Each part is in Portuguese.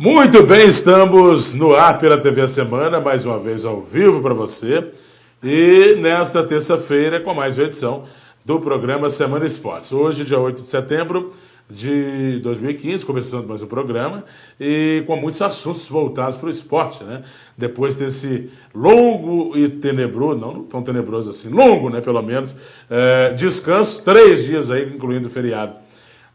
Muito bem, estamos no ar pela TV A Semana, mais uma vez ao vivo para você. E nesta terça-feira, com mais uma edição do programa Semana Esportes. Hoje, dia 8 de setembro de 2015, começando mais um programa, e com muitos assuntos voltados para o esporte, né? Depois desse longo e tenebroso, não tão tenebroso assim, longo, né, pelo menos, descanso, 3 dias aí, incluindo o feriado.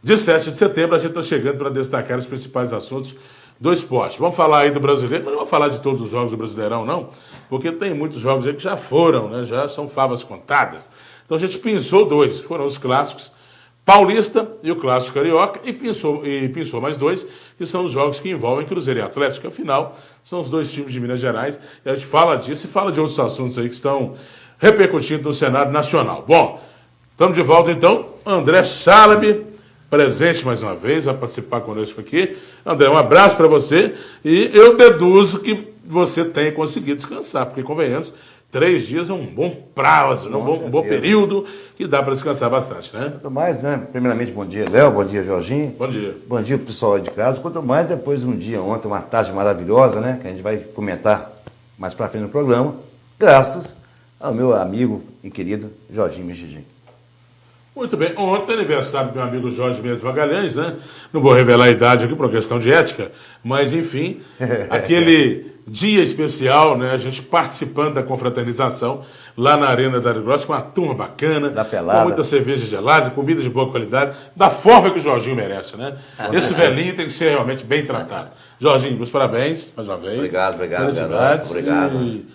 De 7 de setembro, a gente está chegando para destacar os principais assuntos do esporte. Vamos falar aí do brasileiro, mas não vamos falar de todos os jogos do Brasileirão, não, porque tem muitos jogos aí que já foram, né? Já são favas contadas. Então a gente pensou 2, foram os clássicos Paulista e o Clássico Carioca, e pensou mais 2, que são os jogos que envolvem Cruzeiro e Atlético. Afinal, são os 2 times de Minas Gerais, e a gente fala disso e fala de outros assuntos aí que estão repercutindo no cenário nacional. Bom, estamos de volta então, André Chalab, presente mais uma vez, vai participar conosco aqui. André, um abraço para você, e eu deduzo que você tenha conseguido descansar, porque convenhamos, 3 dias é um bom prazo, um bom período que dá para descansar bastante, né? Quanto mais, né? Primeiramente, bom dia, Léo, bom dia, Jorginho. Bom dia. Bom dia, pessoal aí de casa. Quanto mais, depois de um dia ontem, uma tarde maravilhosa, né? Que a gente vai comentar mais para frente no programa, graças ao meu amigo e querido Jorginho Mexidinho. Muito bem. Ontem é aniversário do meu amigo Jorge Mendes Magalhães, né? Não vou revelar a idade aqui por uma questão de ética, mas, enfim, aquele dia especial, né? A gente participando da confraternização lá na Arena da Dário Grossa, com uma turma bacana, da pelada, com muita cerveja gelada, comida de boa qualidade, da forma que o Jorginho merece, né? Esse velhinho tem que ser realmente bem tratado. Jorginho, meus parabéns, mais uma vez. Obrigado. Felicidades. Obrigado. E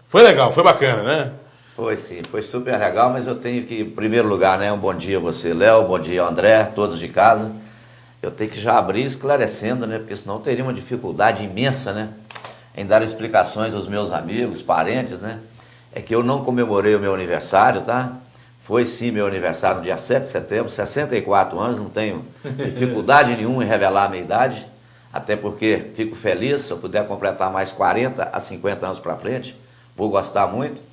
foi legal, foi bacana, né? Foi sim, foi super legal, mas eu tenho que, em primeiro lugar, né, um bom dia a você, Léo, bom dia André, todos de casa. Eu tenho que já abrir esclarecendo, né, porque senão teria uma dificuldade imensa, né, em dar explicações aos meus amigos, parentes, né. É que eu não comemorei o meu aniversário, tá? Foi sim meu aniversário no dia 7 de setembro, 64 anos, não tenho dificuldade nenhuma em revelar a minha idade, até porque fico feliz se eu puder completar mais 40 a 50 anos para frente, vou gostar muito.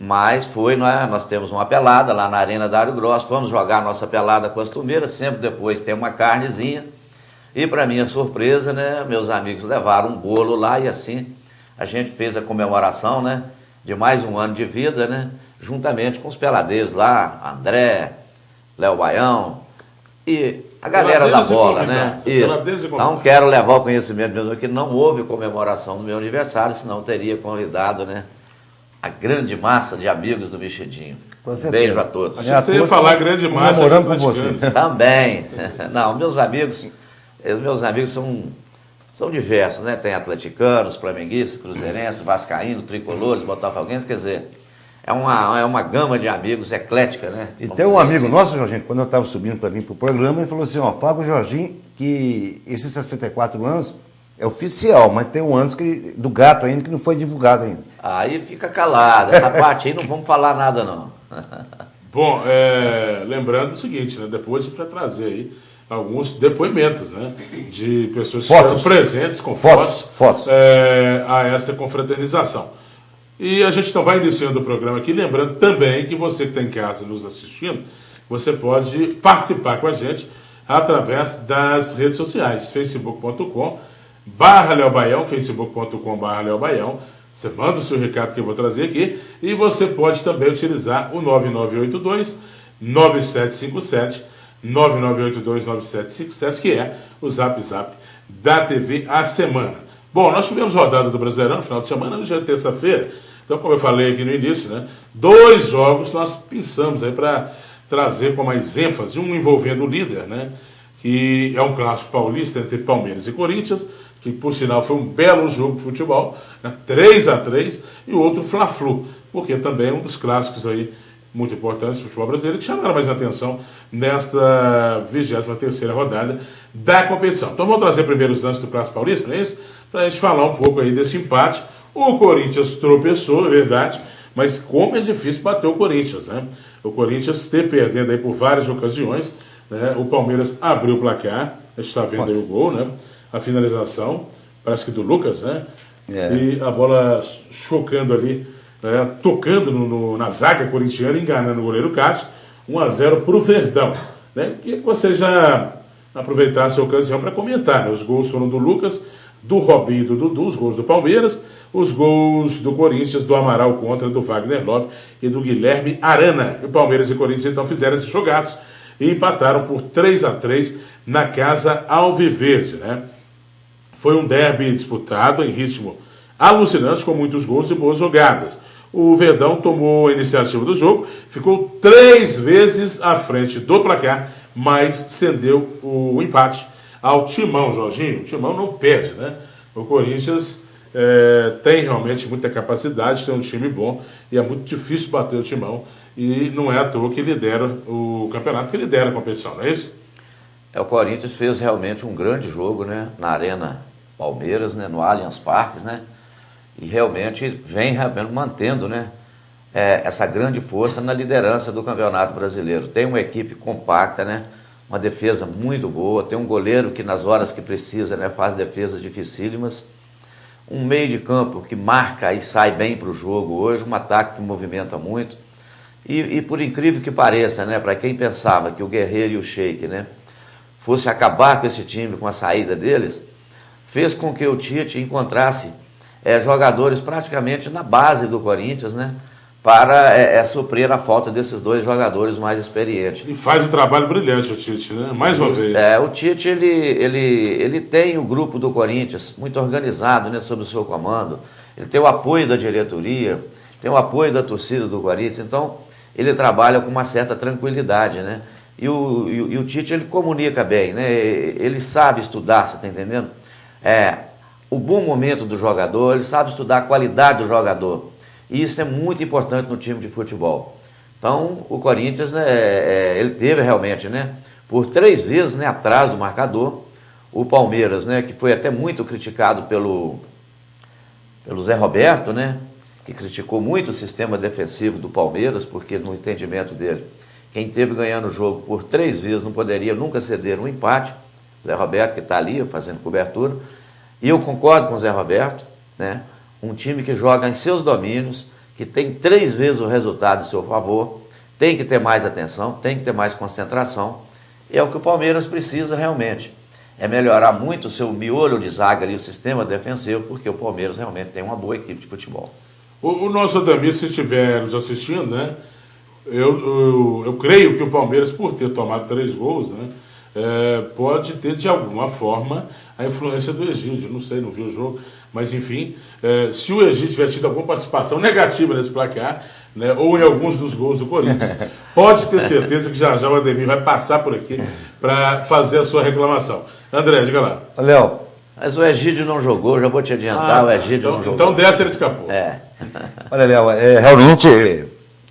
Mas foi, nós temos uma pelada lá na Arena Dário Grossa, vamos jogar nossa pelada costumeira, sempre depois tem uma carnezinha. E para minha surpresa, né, meus amigos levaram um bolo lá e assim a gente fez a comemoração, né, de mais um ano de vida, né, juntamente com os peladeiros lá, André, Léo Baião e a galera da bola, né? Isso. Então quero levar o conhecimento mesmo que não houve comemoração do meu aniversário, senão teria convidado, né, a grande massa de amigos do Mexidinho. Beijo a todos. Achei que você ia falar grande massa. Namorando com você. Também. Não, meus amigos são diversos, né? Tem atleticanos, flamenguistas, cruzeirenses, vascaínos, tricolores, botafoguenses, quer dizer, é uma gama de amigos eclética, né? E tem um amigo nosso, Jorginho, quando eu estava subindo para vir para o programa, ele falou assim, ó, fala com o Jorginho que esses 64 anos é oficial, mas tem um ano do gato ainda que não foi divulgado ainda. Aí fica calado, essa parte aí não vamos falar nada não. Bom, lembrando o seguinte, né? Depois a gente vai trazer aí alguns depoimentos, né? De pessoas que estiveram presentes com fotos. A essa confraternização. E a gente então vai iniciando o programa aqui, lembrando também que você que está em casa nos assistindo, você pode participar com a gente através das redes sociais, facebook.com/Léo Baião, facebook.com/Léo Baião. Você manda o seu recado que eu vou trazer aqui. E você pode também utilizar o 9982-9757, 9982-9757, que é o Zap da TV A Semana. Bom, nós tivemos rodada do Brasileirão no final de semana, no dia de terça-feira. Então, como eu falei aqui no início, né, 2 jogos nós pensamos aí para trazer com mais ênfase, um envolvendo o líder, né, que é um clássico paulista entre Palmeiras e Corinthians, que por sinal foi um belo jogo de futebol, né, 3-3, e o outro Fla-Flu, porque também é um dos clássicos aí muito importantes do futebol brasileiro, que chamaram mais atenção nesta 23ª rodada da competição. Então vamos trazer primeiro os lances do Clássico Paulista, não é isso? Para a gente falar um pouco aí desse empate. O Corinthians tropeçou, é verdade, mas como é difícil bater o Corinthians, né? O Corinthians ter perdendo aí por várias ocasiões, né? O Palmeiras abriu o placar, a gente está vendo aí o gol, né? A finalização, parece que do Lucas, né? E a bola chocando ali, né? Tocando na zaga corintiana, enganando o goleiro Cássio, 1-0 para o Verdão, né? Que você já aproveitar essa ocasião para comentar, né? Os gols foram do Lucas, do Robinho e do Dudu, os gols do Palmeiras, os gols do Corinthians, do Amaral contra, do Wagner Love e do Guilherme Arana. E o Palmeiras e o Corinthians então fizeram esse jogaço e empataram por 3-3 na casa alviverde, né? Foi um derby disputado em ritmo alucinante, com muitos gols e boas jogadas. O Verdão tomou a iniciativa do jogo, ficou 3 vezes à frente do placar, mas cedeu o empate ao Timão, Jorginho. O Timão não perde, né? O Corinthians tem realmente muita capacidade, tem um time bom e é muito difícil bater o Timão. E não é à toa que lidera o campeonato, que lidera a competição, não é isso? O Corinthians fez realmente um grande jogo, né? Na Arena Palmeiras, né? No Allianz Parque, né? E realmente vem mantendo, né? Essa grande força na liderança do Campeonato Brasileiro. Tem uma equipe compacta, né? Uma defesa muito boa, tem um goleiro que nas horas que precisa, né, faz defesas dificílimas, um meio de campo que marca e sai bem para o jogo hoje, um ataque que movimenta muito, e por incrível que pareça, né, para quem pensava que o Guerreiro e o Sheik, né, fosse acabar com esse time, com a saída deles, fez com que o Tite encontrasse jogadores praticamente na base do Corinthians, né, para suprir a falta desses 2 jogadores mais experientes. E faz um trabalho brilhante o Tite, né? Mais uma vez. O Tite, ele tem o grupo do Corinthians muito organizado, né, sob o seu comando. Ele tem o apoio da diretoria, tem o apoio da torcida do Corinthians, então ele trabalha com uma certa tranquilidade, né? E o Tite, ele comunica bem, né? Ele sabe estudar, você está entendendo? O bom momento do jogador, ele sabe estudar a qualidade do jogador. E isso é muito importante no time de futebol. Então, o Corinthians, ele teve realmente, né, por 3 vezes, né, atrás do marcador. O Palmeiras, né, que foi até muito criticado pelo Zé Roberto, né, que criticou muito o sistema defensivo do Palmeiras, porque no entendimento dele, quem teve ganhando o jogo por 3 vezes não poderia nunca ceder um empate. O Zé Roberto, que está ali fazendo cobertura. E eu concordo com o Zé Roberto, né? Um time que joga em seus domínios, que tem 3 vezes o resultado em seu favor, tem que ter mais atenção, tem que ter mais concentração. E é o que o Palmeiras precisa realmente. É melhorar muito o seu miolo de zaga ali, o sistema defensivo, porque o Palmeiras realmente tem uma boa equipe de futebol. O nosso Adamir, se estiver nos assistindo, né? Eu creio que o Palmeiras, por ter tomado 3 gols, né? Pode ter de alguma forma a influência do Egídio, não sei, não vi o jogo, mas enfim, se o Egídio tiver tido alguma participação negativa nesse placar, né, ou em alguns dos gols do Corinthians, pode ter certeza que já o Ademir vai passar por aqui para fazer a sua reclamação. André, diga lá. Léo. Mas o Egídio não jogou, já vou te adiantar, o Egídio não jogou. Então dessa ele escapou. Olha, Léo, realmente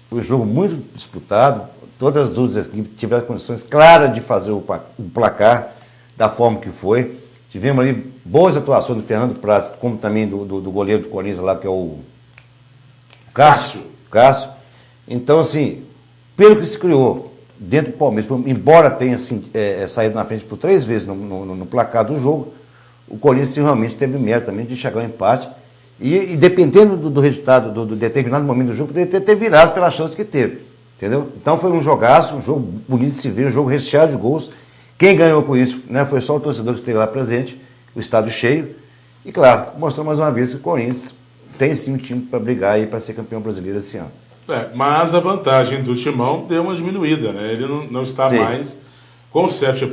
foi um jogo muito disputado. Todas as 2 equipes tiveram condições claras de fazer o placar da forma que foi. Tivemos ali boas atuações do Fernando Praz, como também do goleiro do Corinthians lá, que é o Cássio. Então, assim, pelo que se criou dentro do Palmeiras, embora tenha assim, saído na frente por 3 vezes no placar do jogo, o Corinthians realmente teve mérito também de chegar ao empate. E dependendo do resultado, do determinado momento do jogo, poderia ter virado pela chance que teve. Entendeu? Então foi um jogaço, um jogo bonito de se ver, um jogo recheado de gols. Quem ganhou com isso, né, foi só o torcedor que esteve lá presente, o estádio cheio. E claro, mostrou mais uma vez que o Corinthians tem sim um time para brigar aí para ser campeão brasileiro esse ano. Mas a vantagem do Timão deu uma diminuída, né? Ele não está mais com 7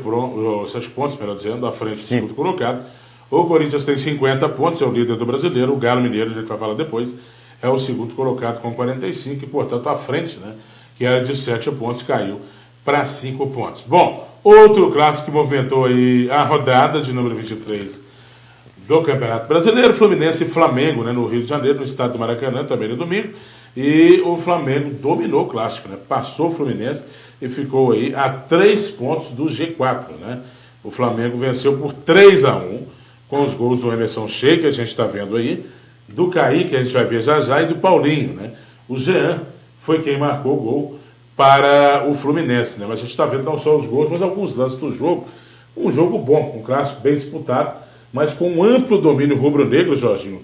pontos, melhor dizendo, à frente do segundo colocado. O Corinthians tem 50 pontos, é o líder do brasileiro. O Galo Mineiro, a gente vai falar depois, é o segundo colocado com 45 e, portanto, à frente, né? Que era de 7 pontos, caiu para 5 pontos. Bom, outro clássico que movimentou aí a rodada de número 23 do Campeonato Brasileiro, Fluminense e Flamengo, né, no Rio de Janeiro, no estado do Maracanã, também no domingo, e o Flamengo dominou o clássico, né, passou o Fluminense e ficou aí a 3 pontos do G4, né. O Flamengo venceu por 3-1, com os gols do Emerson Sheik, que a gente está vendo aí, do Kaique, que a gente vai ver já, e do Paulinho, né. O Jean foi quem marcou o gol para o Fluminense, né? Mas a gente está vendo não só os gols, mas alguns lances do jogo. Um jogo bom, um clássico bem disputado, mas com um amplo domínio rubro-negro, Jorginho,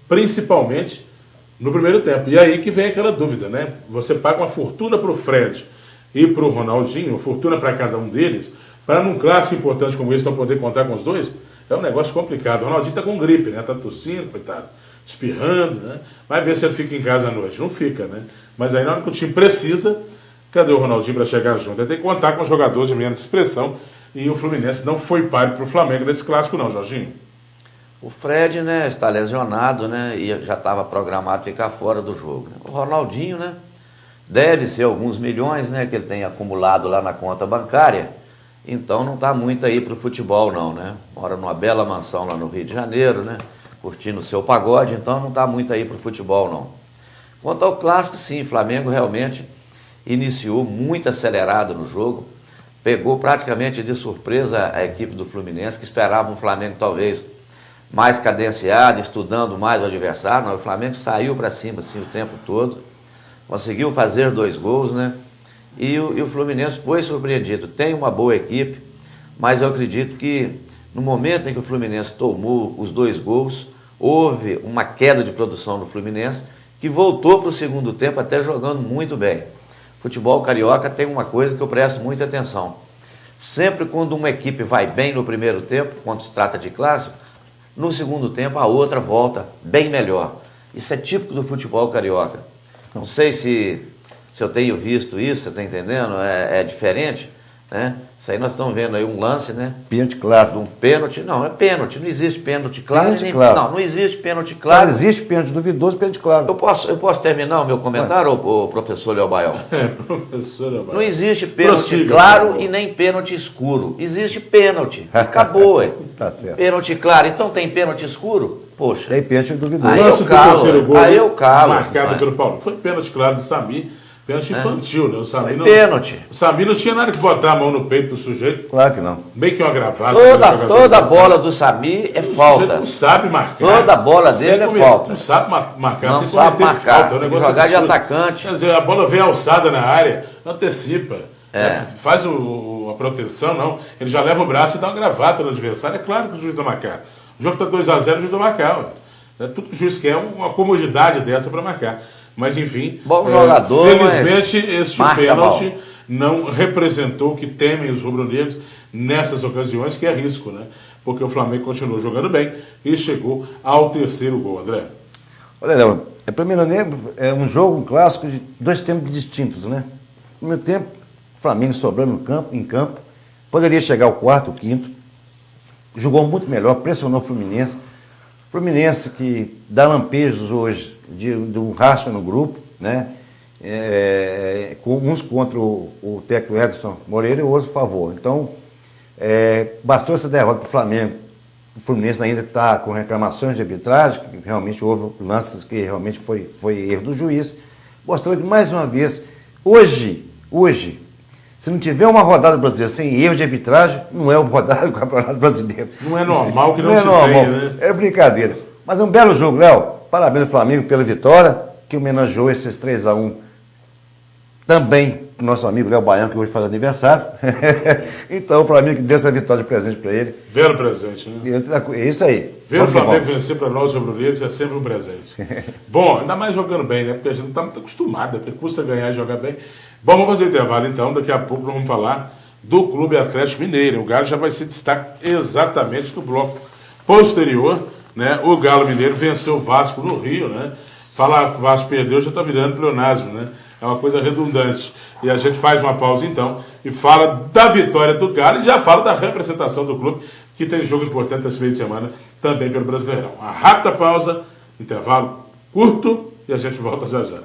principalmente no primeiro tempo. E aí que vem aquela dúvida, né? Você paga uma fortuna para o Fred e para o Ronaldinho, uma fortuna para cada um deles, para num clássico importante como esse não poder contar com os dois, é um negócio complicado. O Ronaldinho está com gripe, né? Está tossindo, coitado, espirrando, né? Vai ver se ele fica em casa à noite. Não fica, né? Mas aí na hora que o time precisa, cadê o Ronaldinho para chegar junto? Ele tem que contar com jogadores de menos expressão e o Fluminense não foi páreo para o Flamengo nesse clássico não, Jorginho. O Fred, né, está lesionado, né, e já estava programado ficar fora do jogo. Né? O Ronaldinho, né, deve ser alguns milhões, né, que ele tem acumulado lá na conta bancária, então não está muito aí para o futebol não, né? Mora numa bela mansão lá no Rio de Janeiro, né, curtindo o seu pagode, então não está muito aí para o futebol não. Quanto ao clássico, sim, o Flamengo realmente iniciou muito acelerado no jogo, pegou praticamente de surpresa a equipe do Fluminense, que esperava um Flamengo talvez mais cadenciado, estudando mais o adversário. O Flamengo saiu para cima assim, o tempo todo, conseguiu fazer 2 gols, né? E o Fluminense foi surpreendido. Tem uma boa equipe, mas eu acredito que no momento em que o Fluminense tomou os 2 gols, houve uma queda de produção no Fluminense, que voltou para o segundo tempo até jogando muito bem. Futebol carioca tem uma coisa que eu presto muita atenção. Sempre quando uma equipe vai bem no primeiro tempo, quando se trata de clássico, no segundo tempo a outra volta bem melhor. Isso é típico do futebol carioca. Não sei se eu tenho visto isso, você está entendendo? É diferente, né? Isso aí nós estamos vendo aí um lance, né? Pênalti claro. Um pênalti, não, é pênalti, não existe pênalti claro. Pênalti claro. Não existe pênalti claro. Não existe pênalti duvidoso, pênalti claro. Eu posso terminar o meu comentário, ô professor Léo Baião? Professor Léo Baião. Não existe pênalti claro e nem pênalti escuro. Existe pênalti. Acabou, ué. Tá certo. Pênalti claro. Então tem pênalti escuro? Poxa. Tem pênalti duvidoso. Aí Lance eu do calo, terceiro gol, aí eu calo. marcado pelo Paulo. Foi pênalti claro do Samir. Pênalti infantil, né? O Samir não, pênalti. O Samir não tinha nada que botar a mão no peito do sujeito. Claro que não. Meio que uma gravata. Toda bola do Samir é falta. Não sabe marcar. Toda bola dele é falta. Não sabe marcar. Não sem sabe cometer marcar. Falta. É um negócio Jogar de absurdo. atacante. Quer dizer, a bola vem alçada na área, antecipa. Faz a proteção, não. Ele já leva o braço e dá uma gravata no adversário. É claro que o juiz vai marcar. O jogo está 2-0, o juiz vai marcar. Ué. Tudo que o juiz quer é uma comodidade dessa para marcar. Mas, enfim, bom jogador, felizmente este pênalti mal. não representou o que temem os rubro-negros nessas ocasiões, que é risco, né? Porque o Flamengo continuou jogando bem e chegou ao terceiro gol, André. Olha, Léo, para mim é um jogo, um clássico de 2 tempos distintos, né? No primeiro tempo, o Flamengo sobrando em campo, poderia chegar ao quarto, quinto, jogou muito melhor, pressionou o Fluminense. Fluminense que dá lampejos hoje de um racha no grupo, né? Uns contra o técnico Edson Moreira e outros a favor. Então, bastou essa derrota para o Flamengo. O Fluminense ainda está com reclamações de arbitragem, que realmente houve lances que realmente foi erro do juiz, mostrando que, mais uma vez, hoje, se não tiver uma rodada brasileira sem erro de arbitragem, não é uma rodada do Campeonato Brasileiro. Não é normal que não é se normal. tenha, né? É brincadeira. Mas é um belo jogo, Léo. Parabéns ao Flamengo pela vitória, que homenageou esses 3-1 também para o nosso amigo Léo Baião, que hoje faz aniversário. Então o Flamengo que deu essa vitória de presente para ele. Belo presente, né? É isso aí. Ver o Flamengo vencer para nós, rubro-negros, é sempre um presente. Bom, ainda mais jogando bem, né? Porque a gente não está muito acostumado, porque custa ganhar e jogar bem. Bom, vamos fazer o intervalo então. Daqui a pouco nós vamos falar do Clube Atlético Mineiro. O Galo já vai ser destaque exatamente do bloco posterior, né? O Galo Mineiro venceu o Vasco no Rio, né? Falar que o Vasco perdeu já está virando pleonasmo, né? É uma coisa redundante. E a gente faz uma pausa então e fala da vitória do Galo e já fala da representação do clube, que tem jogo importante esse meio de semana também pelo Brasileirão. Uma rápida pausa, intervalo curto e a gente volta já já.